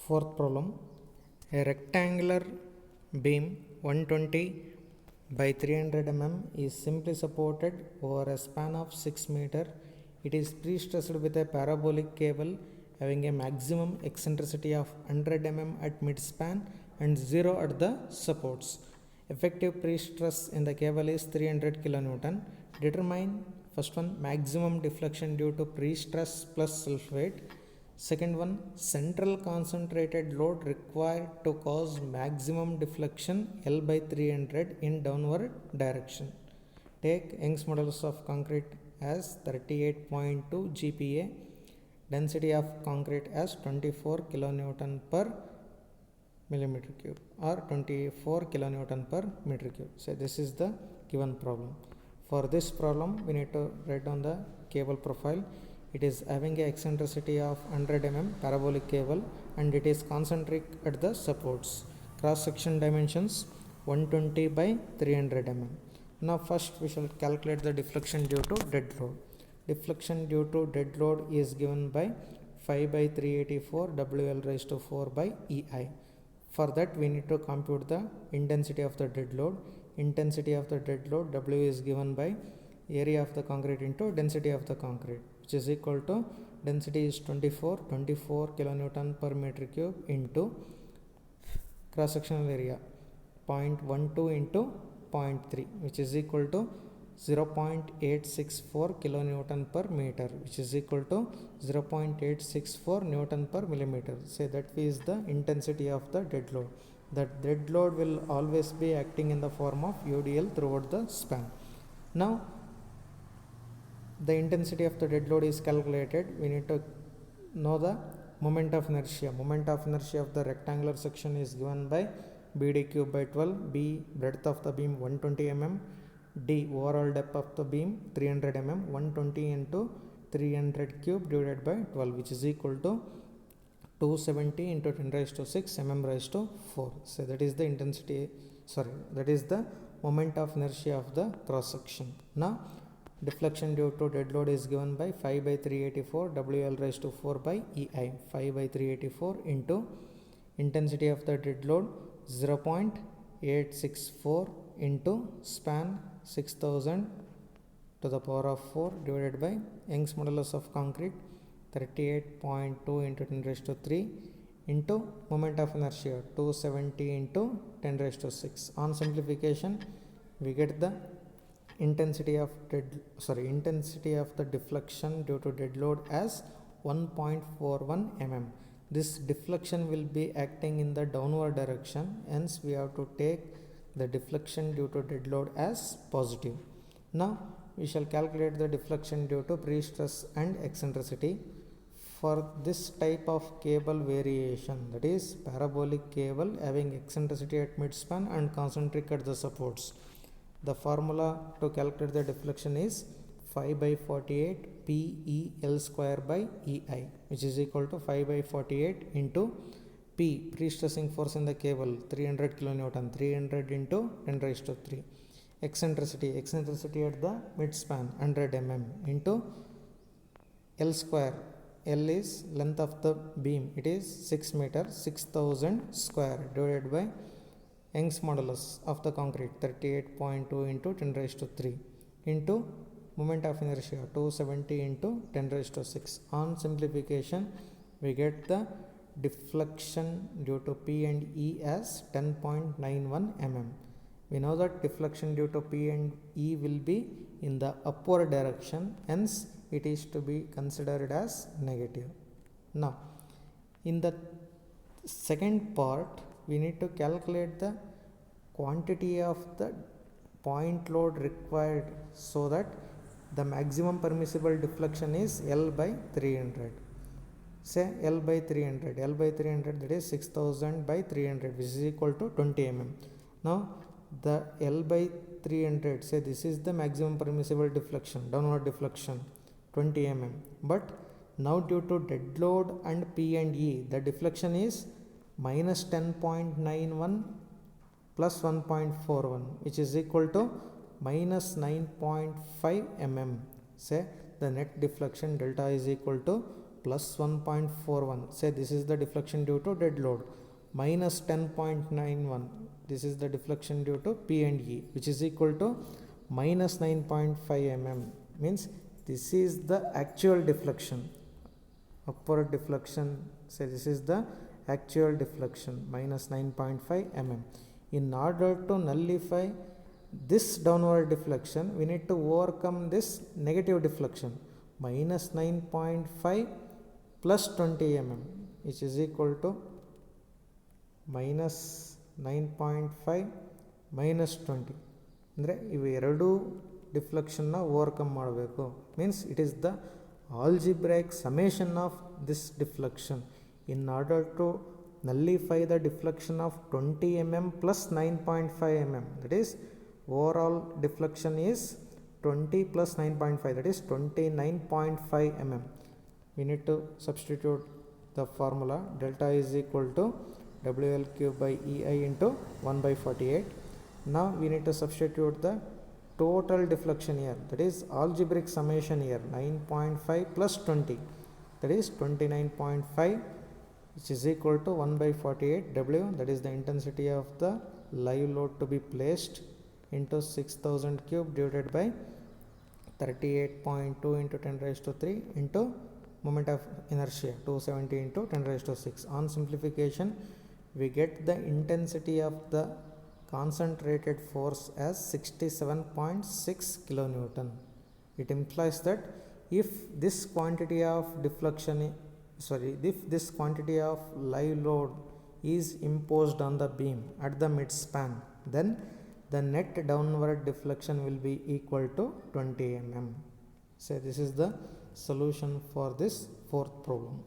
Fourth problem, a rectangular beam 120 by 300 mm is simply supported over a span of 6 meter. It is pre-stressed with a parabolic cable having a maximum eccentricity of 100 mm at mid-span and 0 at the supports. Effective pre-stress in the cable is 300 kN. Determine first one, maximum deflection due to pre-stress plus self-weight. Second one, central concentrated load required to cause maximum deflection L by 300 in downward direction. Take Young's modulus of concrete as 38.2 GPa, density of concrete as 24 kilonewton per millimeter cube or 24 kilonewton per meter cube. So this is the given problem. For this problem, we need to write down the cable profile. It is having a eccentricity of 100 mm parabolic cable and it is concentric at the supports. Cross section dimensions 120 by 300 mm. Now first we shall calculate the deflection due to dead load. Deflection due to dead load is given by 5 by 384 WL raised to 4 by EI. For that we need to compute the intensity of the dead load. Intensity of the dead load W is given by area of the concrete into density of the concrete, which is equal to density is 24 kilonewton per meter cube into cross sectional area 0.12 into 0.3, which is equal to 0.864 kilonewton per meter, which is equal to 0.864 newton per millimeter. Say that is the intensity of the dead load. That dead load will always be acting in the form of UDL throughout the span. Now the intensity of the dead load is calculated. We need to know the moment of inertia. Moment of inertia of the rectangular section is given by BD cube by 12, B breadth of the beam 120 mm, D overall depth of the beam 300 mm, 120 into 300 cube divided by 12, which is equal to 270 into 10 raised to 6 mm raised to 4. So that is the intensity, that is the moment of inertia of the cross section. Now deflection due to dead load is given by 5 by 384 WL raised to 4 by EI. 5 by 384 into intensity of the dead load 0.864 into span 6000 to the power of 4 divided by Young's modulus of concrete 38.2 into 10 raised to 3 into moment of inertia 270 into 10 raised to 6. On simplification, we get the intensity of the deflection due to dead load as 1.41 mm. This deflection will be acting in the downward direction, hence we have to take the deflection due to dead load as positive. Now we shall calculate the deflection due to pre-stress and eccentricity. For this type of cable variation, that is parabolic cable having eccentricity at midspan and concentric at the supports, the formula to calculate the deflection is 5 by 48 PEL square by EI, which is equal to 5 by 48 into P, pre-stressing force in the cable 300 kilonewton, 300 into 10 raised to 3. Eccentricity at the midspan 100 mm into L square. L is length of the beam, it is 6 meter, 6000 square divided by Young's modulus of the concrete 38.2 into 10 raised to 3 into moment of inertia 270 into 10 raised to 6. On simplification, we get the deflection due to P and E as 10.91 mm. We know that deflection due to P and E will be in the upward direction, hence it is to be considered as negative. Now in the second part, we need to calculate the quantity of the point load required so that the maximum permissible deflection is L by 300. Say L by 300, that is 6000 by 300, which is equal to 20 mm. Now the L by 300, say this is the maximum permissible deflection, downward deflection 20 mm, but now due to dead load and P and E, the deflection is minus 10.91 plus 1.41, which is equal to minus 9.5 mm. Say the net deflection delta is equal to plus 1.41. Say this is the deflection due to dead load. Minus 10.91. This is the deflection due to P and E, which is equal to minus 9.5 mm. Means this is the actual deflection. Upward deflection. Say this is the actual deflection, minus 9.5 mm. In order to nullify this downward deflection, we need to overcome this negative deflection, minus 9.5 plus 20 mm, which is equal to minus 9.5 minus 20. ಅಂದರೆ ಇವೆರಡೂ ಡಿಫ್ಲೆಕ್ಷನ್ನ overcome ಮಾಡಬೇಕು. Means it is the algebraic summation of this deflection. In order to nullify the deflection of 20 mm plus 9.5 mm, that is overall deflection is 20 plus 9.5, that is 29.5 mm. We need to substitute the formula. Delta is equal to WL cube by EI into 1 by 48. Now we need to substitute the total deflection here, that is algebraic summation here, 9.5 plus 20, that is 29.5, which is equal to 1 by 48 W, that is the intensity of the live load to be placed into 6000 cube divided by 38.2 into 10 raised to 3 into moment of inertia 270 into 10 raised to 6. On simplification, we get the intensity of the concentrated force as 67.6 kilonewton. It implies that if this quantity of live load is imposed on the beam at the mid span, then the net downward deflection will be equal to 20 mm. So this is the solution for this fourth problem.